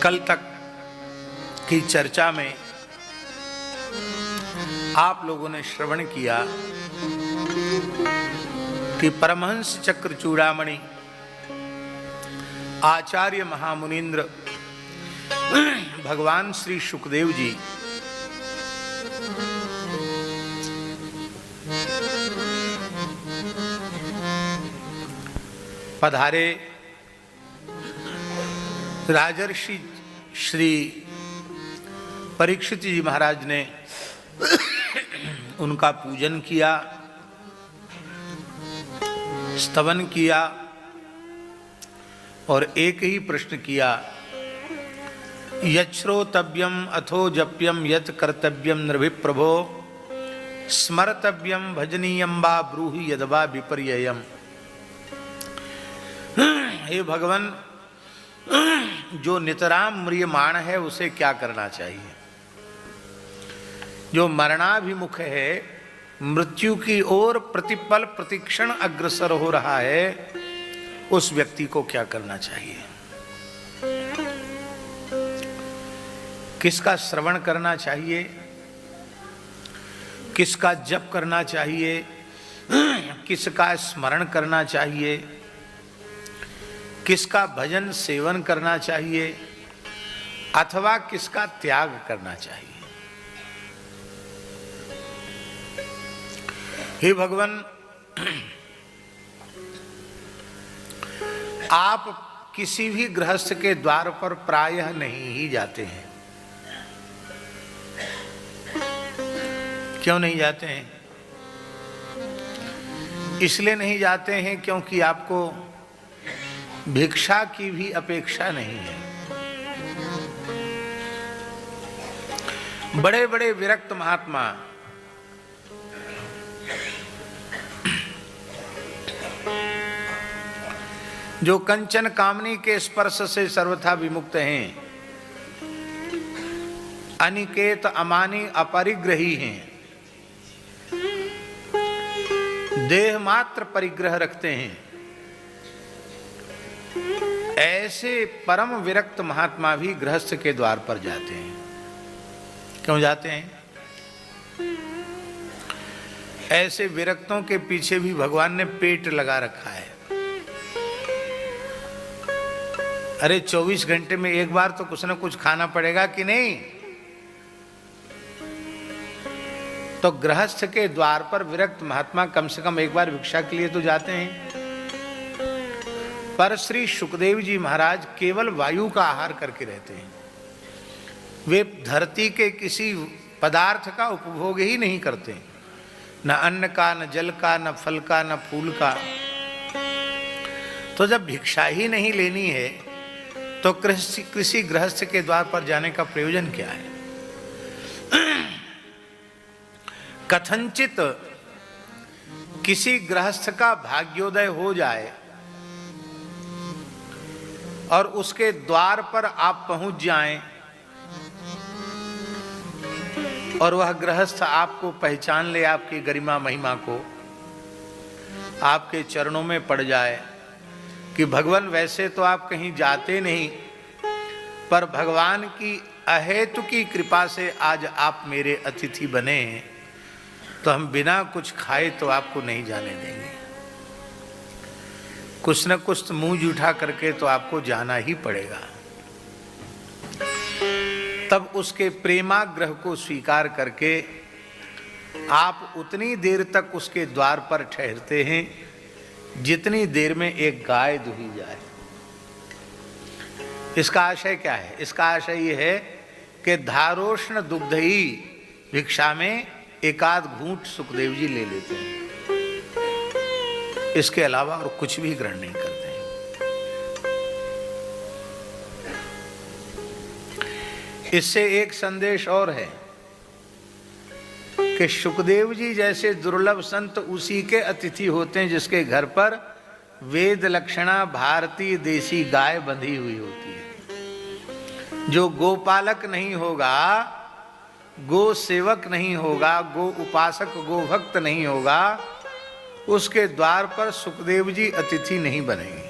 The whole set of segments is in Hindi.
कल तक की चर्चा में आप लोगों ने श्रवण किया कि परमहंस चक्र चूड़ामणि आचार्य महामुनीन्द्र भगवान श्री शुकदेव जी पधारे। राजर्षि श्री परीक्षित जी महाराज ने उनका पूजन किया, स्तवन किया और एक ही प्रश्न किया, यच्छ्रोतव्यम अथो जप्यम यत् कर्तव्यम नृभिप्रभो स्मर्तव्यम भजनीयम वा ब्रूहि यद्वा विपर्ययम्। हे भगवान, जो नितराम म्रियमाण है उसे क्या करना चाहिए? जो मरणाभिमुख है, मृत्यु की ओर प्रतिपल प्रतिक्षण अग्रसर हो रहा है, उस व्यक्ति को क्या करना चाहिए? किसका श्रवण करना चाहिए? किसका जप करना चाहिए? किसका स्मरण करना चाहिए? किसका भजन सेवन करना चाहिए अथवा किसका त्याग करना चाहिए? हे भगवान, आप किसी भी गृहस्थ के द्वार पर प्रायः नहीं ही जाते हैं। क्यों नहीं जाते हैं? इसलिए नहीं जाते हैं क्योंकि आपको भिक्षा की भी अपेक्षा नहीं है। बड़े बड़े विरक्त महात्मा जो कंचन कामनी के स्पर्श से सर्वथा विमुक्त हैं, अनिकेत अमानी अपरिग्रही हैं, देह मात्र परिग्रह रखते हैं, ऐसे परम विरक्त महात्मा भी गृहस्थ के द्वार पर जाते हैं। क्यों जाते हैं? ऐसे विरक्तों के पीछे भी भगवान ने पेट लगा रखा है। अरे 24 घंटे में एक बार तो कुछ ना कुछ खाना पड़ेगा कि नहीं? तो गृहस्थ के द्वार पर विरक्त महात्मा कम से कम एक बार भिक्षा के लिए तो जाते हैं। पर श्री शुकदेव जी महाराज केवल वायु का आहार करके रहते हैं। वे धरती के किसी पदार्थ का उपभोग ही नहीं करते, न अन्न का, न जल का, न फल का, न फूल का। तो जब भिक्षा ही नहीं लेनी है तो किसी गृहस्थ के द्वार पर जाने का प्रयोजन क्या है? कथनचित किसी गृहस्थ का भाग्योदय हो जाए और उसके द्वार पर आप पहुंच जाएं और वह गृहस्थ आपको पहचान ले, आपकी गरिमा महिमा को, आपके चरणों में पड़ जाए कि भगवान वैसे तो आप कहीं जाते नहीं, पर भगवान की अहेतु की कृपा से आज आप मेरे अतिथि बने हैं, तो हम बिना कुछ खाए तो आपको नहीं जाने देंगे। कुछ न कुछ मुंह जूठा करके तो आपको जाना ही पड़ेगा। तब उसके प्रेमाग्रह को स्वीकार करके आप उतनी देर तक उसके द्वार पर ठहरते हैं जितनी देर में एक गाय दुही जाए। इसका आशय क्या है? इसका आशय ये है कि धारोष्ण दुग्धई भिक्षा में एकाध घूंट सुखदेव जी ले लेते हैं, इसके अलावा और कुछ भी ग्रहण नहीं करते हैं। इससे एक संदेश और है कि शुकदेव जी जैसे दुर्लभ संत उसी के अतिथि होते हैं जिसके घर पर वेद लक्षणा भारतीय देसी गाय बंधी हुई होती है। जो गोपालक नहीं होगा, गो सेवक नहीं होगा, गो उपासक, गो भक्त नहीं होगा, उसके द्वार पर सुखदेव जी अतिथि नहीं बनेंगे।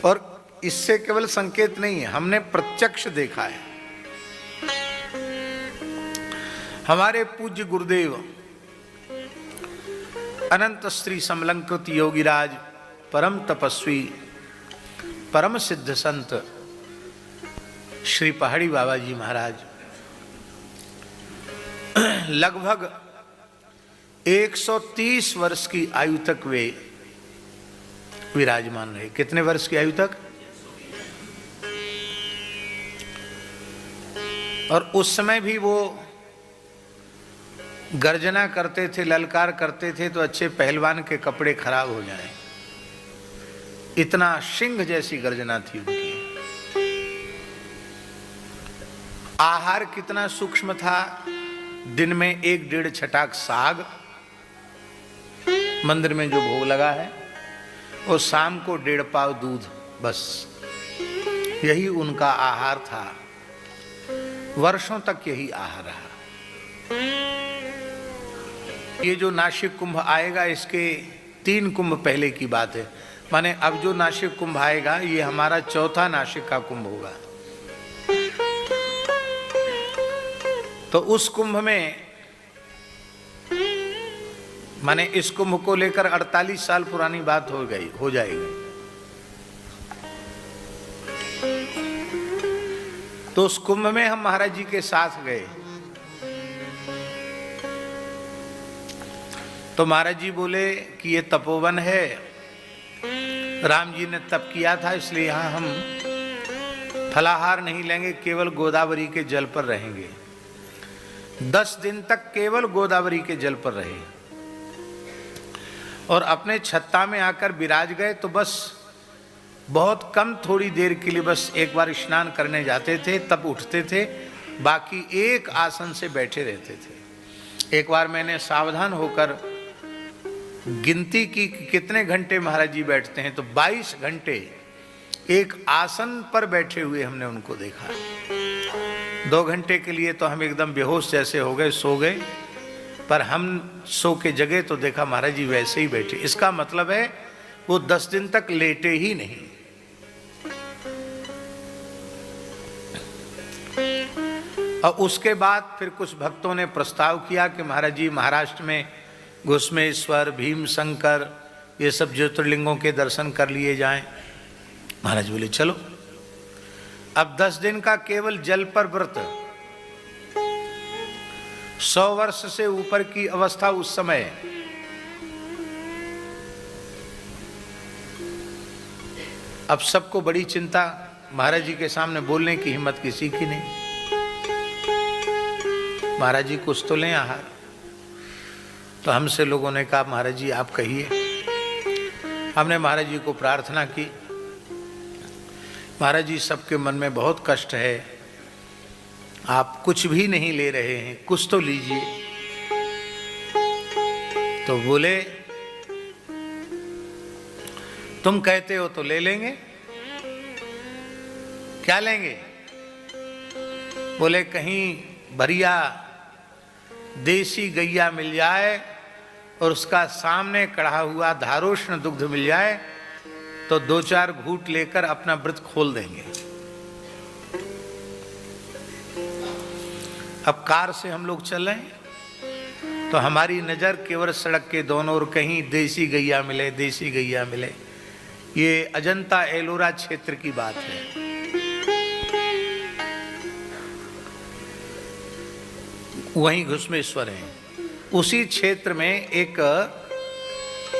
और इससे केवल संकेत नहीं है, हमने प्रत्यक्ष देखा है। हमारे पूज्य गुरुदेव अनंत श्री समलंकृत योगीराज परम तपस्वी परम सिद्ध संत श्री पहाड़ी बाबा जी महाराज लगभग 130 वर्ष की आयु तक वे विराजमान रहे। कितने वर्ष की आयु तक? और उस समय भी वो गर्जना करते थे, ललकार करते थे तो अच्छे पहलवान के कपड़े खराब हो जाएं, इतना सिंह जैसी गर्जना थी उनकी। आहार कितना सूक्ष्म था, दिन में 1-1.5 छटाक साग मंदिर में जो भोग लगा है, और शाम को 1.5 पाव दूध, बस यही उनका आहार था। वर्षों तक यही आहार रहा। ये जो नासिक कुंभ आएगा, इसके 3 कुंभ पहले की बात है। माने अब जो नासिक कुंभ आएगा ये हमारा चौथा नासिक का कुंभ होगा। तो उस कुंभ में, माने इस कुंभ को लेकर 48 साल पुरानी बात हो जाएगी। तो उस कुंभ में हम महाराज जी के साथ गए। तो महाराज जी बोले कि ये तपोवन है, राम जी ने तप किया था, इसलिए यहां हम फलाहार नहीं लेंगे, केवल गोदावरी के जल पर रहेंगे। 10 दिन तक केवल गोदावरी के जल पर रहे और अपने छत्ता में आकर विराज गए। तो बस बहुत कम, थोड़ी देर के लिए बस एक बार स्नान करने जाते थे, तब उठते थे, बाकी एक आसन से बैठे रहते थे। एक बार मैंने सावधान होकर गिनती की कि कितने घंटे महाराज जी बैठते हैं, तो 22 घंटे एक आसन पर बैठे हुए हमने उनको देखा। 2 घंटे के लिए तो हम एकदम बेहोश जैसे हो गए, सो गए, पर हम सो के जगह तो देखा महाराज जी वैसे ही बैठे। इसका मतलब है वो 10 दिन तक लेटे ही नहीं। और उसके बाद फिर कुछ भक्तों ने प्रस्ताव किया कि महाराज जी महाराष्ट्र में घुश्मेश्वर, भीम शंकर, ये सब ज्योतिर्लिंगों के दर्शन कर लिए जाएं। महाराज बोले चलो। अब 10 दिन का केवल जल पर व्रत, 100 वर्ष से ऊपर की अवस्था उस समय। अब सबको बड़ी चिंता, महाराज जी के सामने बोलने की हिम्मत किसी की नहीं। महाराज जी कुछ तो लें आहार। तो हमसे लोगों ने कहा महाराज जी आप कहिए। हमने महाराज जी को प्रार्थना की, महाराज जी सबके मन में बहुत कष्ट है, आप कुछ भी नहीं ले रहे हैं, कुछ तो लीजिए। तो बोले तुम कहते हो तो ले लेंगे। क्या लेंगे? बोले कहीं बढ़िया देसी गैया मिल जाए और उसका सामने कढ़ा हुआ धारोष्ण दुग्ध मिल जाए तो 2-4 घूंट लेकर अपना व्रत खोल देंगे। अब कार से हम लोग चल रहे हैं तो हमारी नजर केवल सड़क के दोनों ओर कहीं देसी गैया मिले, देसी गैया मिले। ये अजंता एलोरा क्षेत्र की बात है। वहीं घुश्मेश्वर है। उसी क्षेत्र में एक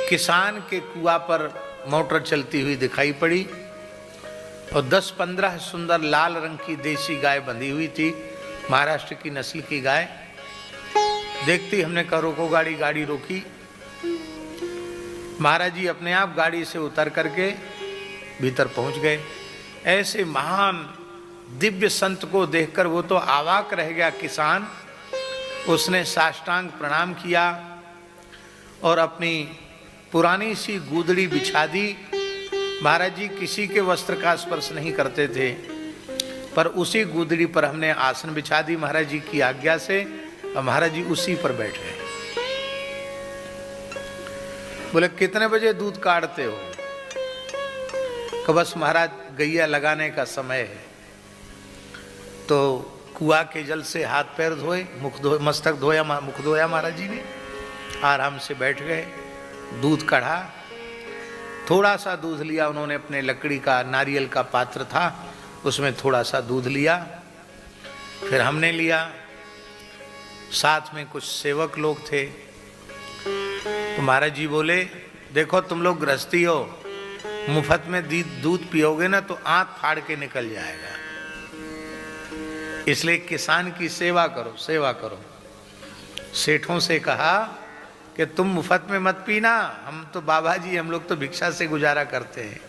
किसान के कुआं पर मोटर चलती हुई दिखाई पड़ी और 10-15 सुंदर लाल रंग की देसी गाय बंधी हुई थी, महाराष्ट्र की नस्ल की गाय। देखती हमने कहा रोको गाड़ी। गाड़ी रोकी। महाराज जी अपने आप गाड़ी से उतर करके भीतर पहुंच गए। ऐसे महान दिव्य संत को देखकर वो तो अवाक रह गया किसान। उसने साष्टांग प्रणाम किया और अपनी पुरानी सी गूदड़ी बिछा दी। महाराज जी किसी के वस्त्र का स्पर्श नहीं करते थे, पर उसी गूदड़ी पर हमने आसन बिछा दी महाराज जी की आज्ञा से, और महाराज जी उसी पर बैठ गए। बोले कितने बजे दूध काटते हो? कि बस महाराज गैया लगाने का समय है। तो कुआं के जल से हाथ पैर धोए, मस्तक धोया, मुख धोया महाराज जी ने, आराम से बैठ गए। दूध कढ़ा, थोड़ा सा दूध लिया उन्होंने, अपने लकड़ी का नारियल का पात्र था उसमें थोड़ा सा दूध लिया, फिर हमने लिया, साथ में कुछ सेवक लोग थे। तो महाराज जी बोले, देखो तुम लोग गृहस्थी हो, मुफ्त में दूध पियोगे ना तो आंत फाड़ के निकल जाएगा, इसलिए किसान की सेवा करो, सेवा करो। सेठों से कहा कि तुम मुफ्त में मत पीना, हम तो बाबा जी, हम लोग तो भिक्षा से गुजारा करते हैं।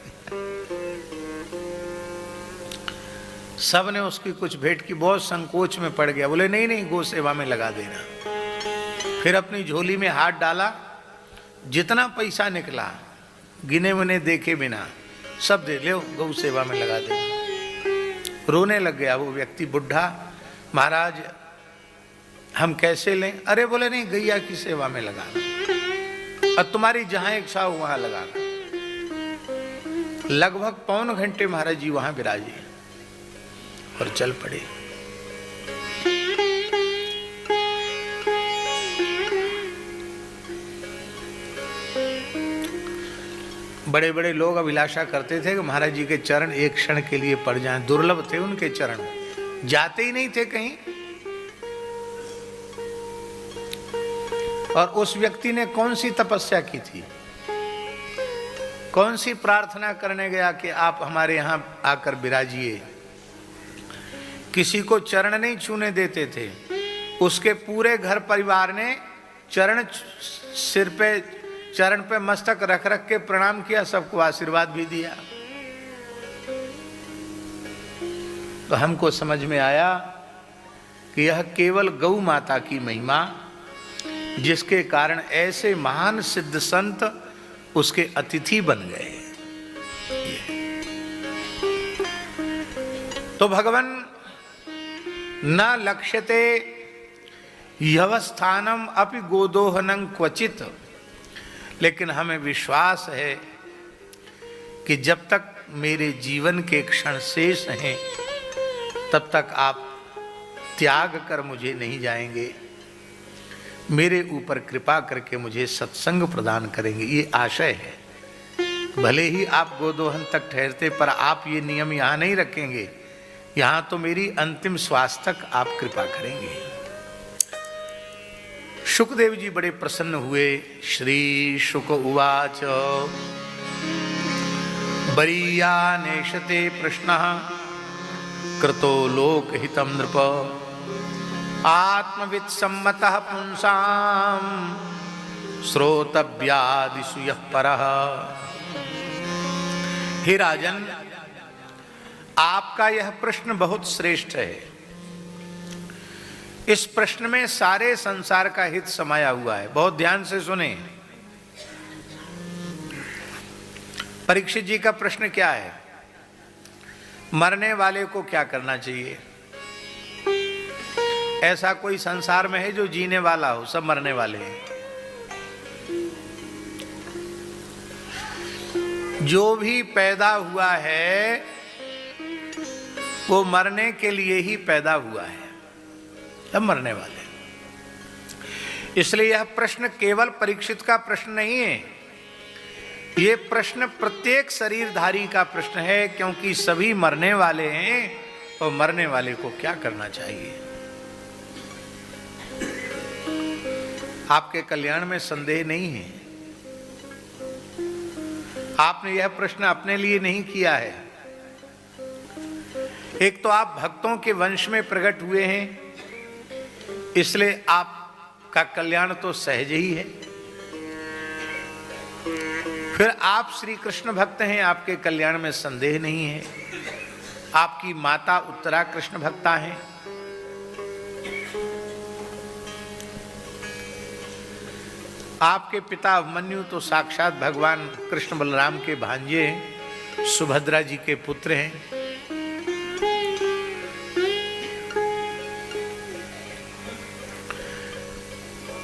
सब ने उसकी कुछ भेंट की, बहुत संकोच में पड़ गया। बोले नहीं नहीं, गौ सेवा में लगा देना। फिर अपनी झोली में हाथ डाला, जितना पैसा निकला गिने मुने देखे बिना सब दे लो, गौ सेवा में लगा देना। रोने लग गया वो व्यक्ति बुढ़ा, महाराज हम कैसे लें? अरे बोले नहीं, गैया की सेवा में लगाना और तुम्हारी जहां इच्छा हो वहां लगाना। लगभग पौन घंटे महाराज जी वहां विराजे और चल पड़े। बड़े बड़े लोग अभिलाषा करते थे कि महाराज जी के चरण एक क्षण के लिए पड़ जाएं, दुर्लभ थे उनके चरण, जाते ही नहीं थे कहीं। और उस व्यक्ति ने कौन सी तपस्या की थी, कौन सी प्रार्थना करने गया कि आप हमारे यहां आकर विराजिए? किसी को चरण नहीं छूने देते थे, उसके पूरे घर परिवार ने चरण सिर पे, चरण पे मस्तक रख रख के प्रणाम किया, सबको आशीर्वाद भी दिया। तो हमको समझ में आया कि यह केवल गौ माता की महिमा, जिसके कारण ऐसे महान सिद्ध संत उसके अतिथि बन गए। तो भगवान न लक्ष्यते यवस्थानम अपि गोदोहनं क्वचित, लेकिन हमें विश्वास है कि जब तक मेरे जीवन के क्षण शेष हैं तब तक आप त्याग कर मुझे नहीं जाएंगे, मेरे ऊपर कृपा करके मुझे सत्संग प्रदान करेंगे, ये आशय है। भले ही आप गोदोहन तक ठहरते, पर आप ये नियम यहाँ नहीं रखेंगे, यहाँ तो मेरी अंतिम श्वास तक आप कृपा करेंगे। शुकदेव जी बड़े प्रसन्न हुए। श्री शुक उवाच बरीया नेशते प्रश्नः कृतो लोकहितं नृप आत्मवित् सम्मतः पुंसां श्रोतव्यादिषु यः परः। हे राजन, आपका यह प्रश्न बहुत श्रेष्ठ है। इस प्रश्न में सारे संसार का हित समाया हुआ है। बहुत ध्यान से सुने। परीक्षित जी का प्रश्न क्या है? मरने वाले को क्या करना चाहिए? ऐसा कोई संसार में है जो जीने वाला हो? सब मरने वाले हैं। जो भी पैदा हुआ है वो मरने के लिए ही पैदा हुआ है, सब मरने वाले। इसलिए यह प्रश्न केवल परीक्षित का प्रश्न नहीं है, ये प्रश्न प्रत्येक शरीरधारी का प्रश्न है, क्योंकि सभी मरने वाले हैं और मरने वाले को क्या करना चाहिए। आपके कल्याण में संदेह नहीं है। आपने यह प्रश्न अपने लिए नहीं किया है। एक तो आप भक्तों के वंश में प्रकट हुए हैं, इसलिए आपका कल्याण तो सहज ही है। फिर आप श्री कृष्ण भक्त हैं, आपके कल्याण में संदेह नहीं है। आपकी माता उत्तरा कृष्ण भक्ता हैं। आपके पिता अभिमन्यु तो साक्षात भगवान कृष्ण बलराम के भांजे हैं, सुभद्रा जी के पुत्र हैं।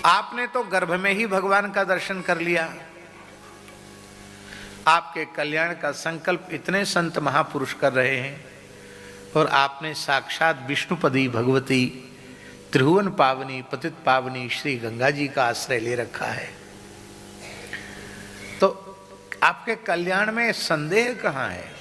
आपने तो गर्भ में ही भगवान का दर्शन कर लिया। आपके कल्याण का संकल्प इतने संत महापुरुष कर रहे हैं और आपने साक्षात विष्णुपदी भगवती त्रिभुवन पावनी पतित पावनी श्री गंगा जी का आश्रय ले रखा है, तो आपके कल्याण में संदेह कहाँ है?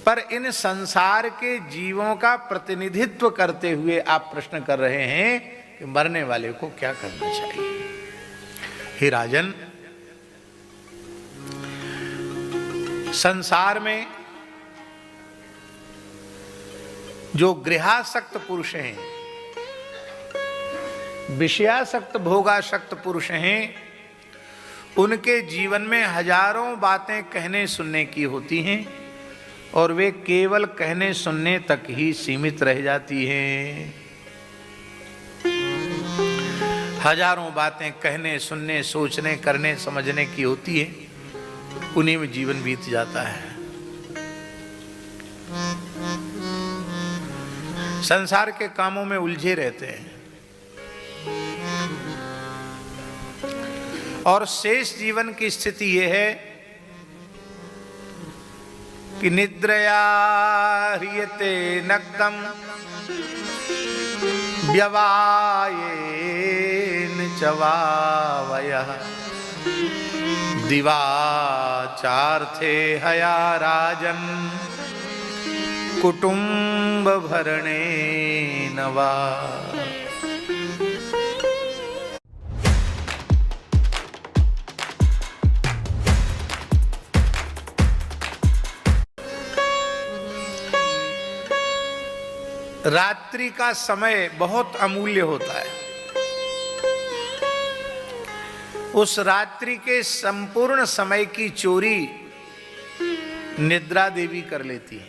पर इन संसार के जीवों का प्रतिनिधित्व करते हुए आप प्रश्न कर रहे हैं कि मरने वाले को क्या करना चाहिए। हे राजन, संसार में जो गृहासक्त पुरुष हैं, विषयासक्त भोगासक्त पुरुष हैं, उनके जीवन में हजारों बातें कहने सुनने की होती हैं और वे केवल कहने सुनने तक ही सीमित रह जाती हैं। हजारों बातें कहने सुनने सोचने करने समझने की होती है, उन्हीं में जीवन बीत जाता है। संसार के कामों में उलझे रहते हैं और शेष जीवन की स्थिति यह है कि निद्रया ह्रियते नक्तम व्यवायेन चवावयः दिवाचार्थे हया राजन कुटुंब भरणे नवा। रात्रि का समय बहुत अमूल्य होता है। उस रात्रि के संपूर्ण समय की चोरी निद्रा देवी कर लेती है।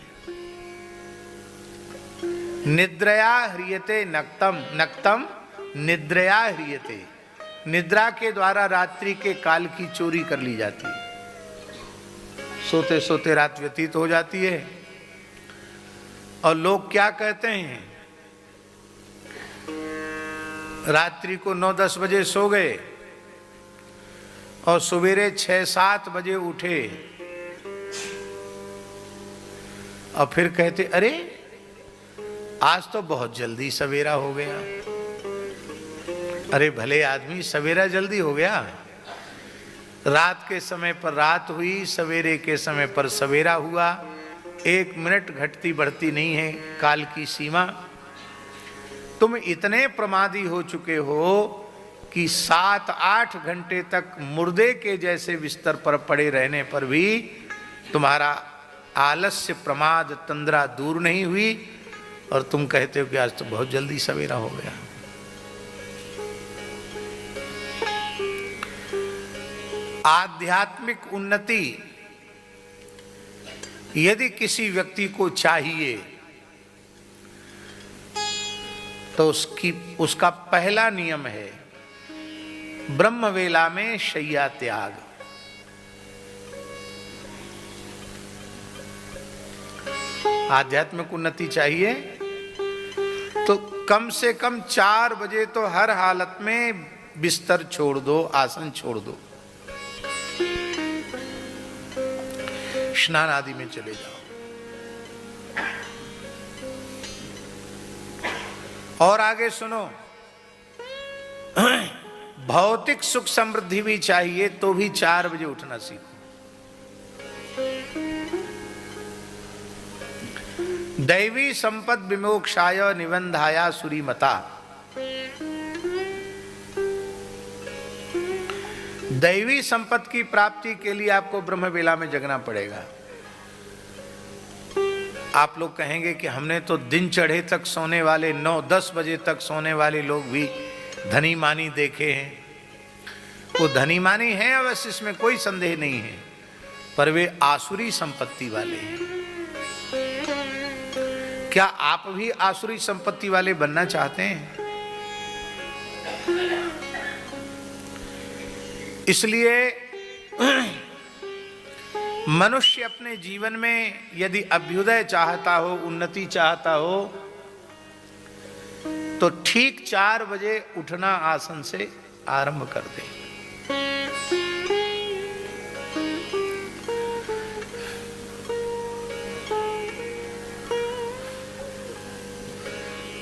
निद्रया ह्रियते नक्तम, नक्तम निद्रया ह्रियते, निद्रा के द्वारा रात्रि के काल की चोरी कर ली जाती है। सोते सोते रात व्यतीत हो जाती है और लोग क्या कहते हैं, रात्रि को 9-10 बजे सो गए और सवेरे 6-7 बजे उठे और फिर कहते अरे आज तो बहुत जल्दी सवेरा हो गया। अरे भले आदमी, सवेरा जल्दी हो गया। रात के समय पर रात हुई, सवेरे के समय पर सवेरा हुआ। 1 मिनट घटती बढ़ती नहीं है काल की सीमा। तुम इतने प्रमादी हो चुके हो कि 7-8 घंटे तक मुर्दे के जैसे बिस्तर पर पड़े रहने पर भी तुम्हारा आलस्य प्रमाद तंद्रा दूर नहीं हुई और तुम कहते हो कि आज तो बहुत जल्दी सवेरा हो गया। आध्यात्मिक उन्नति यदि किसी व्यक्ति को चाहिए तो उसका पहला नियम है ब्रह्म वेला में शय्या त्याग। आध्यात्मिक उन्नति चाहिए तो कम से कम 4 बजे तो हर हालत में बिस्तर छोड़ दो, आसन छोड़ दो, स्नान आदि में चले जाओ। और आगे सुनो, भौतिक सुख समृद्धि भी चाहिए तो भी 4 बजे उठना सीखो। दैवी संपद विमोक्षाय निबंधाया सुरीमता। दैवी संपत्ति की प्राप्ति के लिए आपको ब्रह्म वेला में जगना पड़ेगा। आप लोग कहेंगे कि हमने तो दिन चढ़े तक सोने वाले, 9-10 बजे तक सोने वाले लोग भी धनी मानी देखे हैं। वो धनी मानी हैं अवश्य, इसमें कोई संदेह नहीं है, पर वे आसुरी संपत्ति वाले हैं। क्या आप भी आसुरी संपत्ति वाले बनना चाहते हैं? इसलिए मनुष्य अपने जीवन में यदि अभ्युदय चाहता हो, उन्नति चाहता हो, तो ठीक 4 बजे उठना आसन से आरंभ कर दे।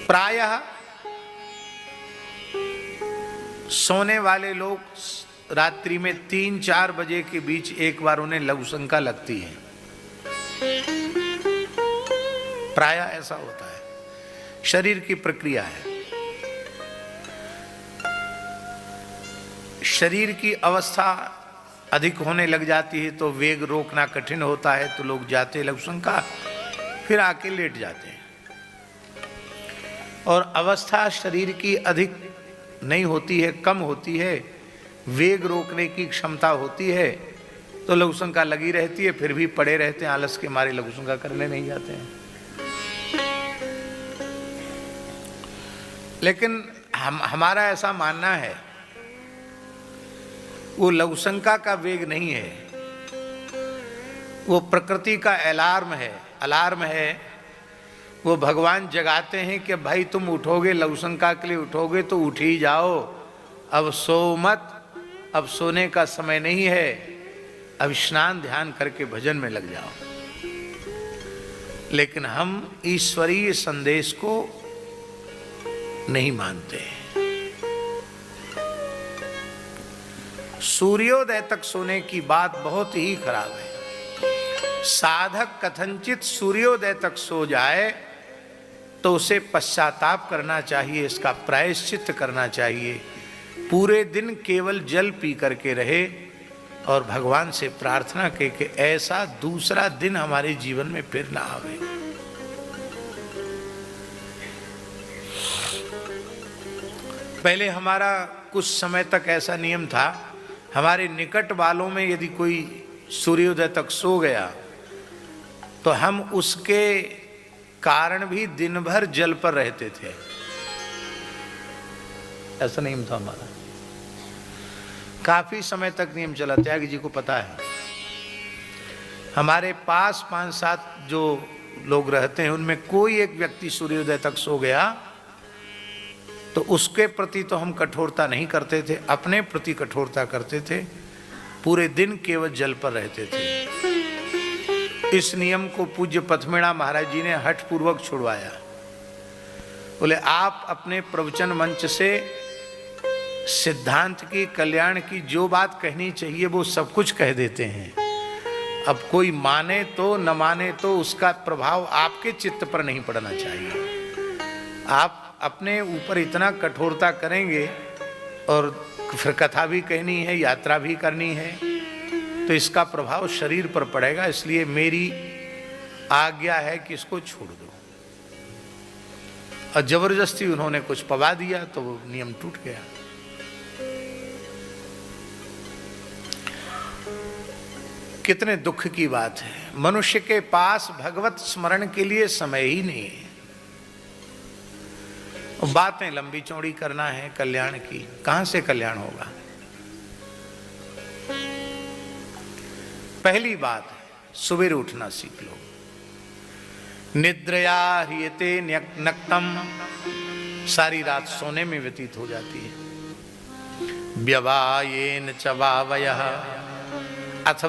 प्रायः सोने वाले लोग रात्रि में 3-4 बजे के बीच एक बार उन्हें लघुशंका लगती है, प्रायः ऐसा होता है, शरीर की प्रक्रिया है। शरीर की अवस्था अधिक होने लग जाती है तो वेग रोकना कठिन होता है, तो लोग जाते लघुशंका, फिर आके लेट जाते हैं। और अवस्था शरीर की अधिक नहीं होती है, कम होती है, वेग रोकने की क्षमता होती है, तो लघुशंका लगी रहती है, फिर भी पड़े रहते हैं, आलस के मारे लघुशंका करने नहीं जाते हैं। लेकिन हमारा ऐसा मानना है, वो लघुशंका का वेग नहीं है, वो प्रकृति का अलार्म है। वो भगवान जगाते हैं कि भाई तुम उठोगे, लघुशंका के लिए उठोगे तो उठ ही जाओ, अब सो मत, अब सोने का समय नहीं है, अब स्नान ध्यान करके भजन में लग जाओ। लेकिन हम ईश्वरीय संदेश को नहीं मानते। सूर्योदय तक सोने की बात बहुत ही खराब है। साधक कथनचित सूर्योदय तक सो जाए तो उसे पश्चाताप करना चाहिए, इसका प्रायश्चित करना चाहिए। पूरे दिन केवल जल पी करके रहे और भगवान से प्रार्थना के कि ऐसा दूसरा दिन हमारे जीवन में फिर ना आवे। पहले हमारा कुछ समय तक ऐसा नियम था, हमारे निकट वालों में यदि कोई सूर्योदय तक सो गया तो हम उसके कारण भी दिन भर जल पर रहते थे। ऐसा नियम था हमारा, काफी समय तक नियम चला। त्यागी जी को पता है, हमारे पास 5-7 जो लोग रहते हैं उनमें कोई एक व्यक्ति सूर्योदय तक सो गया तो उसके प्रति तो हम कठोरता नहीं करते थे, अपने प्रति कठोरता करते थे। पूरे दिन केवल जल पर रहते थे। इस नियम को पूज्य पथमेड़ा महाराज जी ने हठ पूर्वक छुड़वाया। बोले आप अपने प्रवचन मंच से सिद्धांत की, कल्याण की जो बात कहनी चाहिए वो सब कुछ कह देते हैं। अब कोई माने तो न माने तो उसका प्रभाव आपके चित्त पर नहीं पड़ना चाहिए। आप अपने ऊपर इतना कठोरता करेंगे और फिर कथा भी कहनी है, यात्रा भी करनी है, तो इसका प्रभाव शरीर पर पड़ेगा। इसलिए मेरी आज्ञा है कि इसको छोड़ दो। और जबरदस्ती उन्होंने कुछ पवा दिया तो वो नियम टूट गया। कितने दुख की बात है, मनुष्य के पास भगवत स्मरण के लिए समय ही नहीं है। बातें लंबी चौड़ी करना है कल्याण की, कहां से कल्याण होगा। पहली बात सुबह उठना सीख लो। निद्रया ह्रियते नक्तम, सारी रात सोने में व्यतीत हो जाती है। व्यवायेन च वावयः, अथवा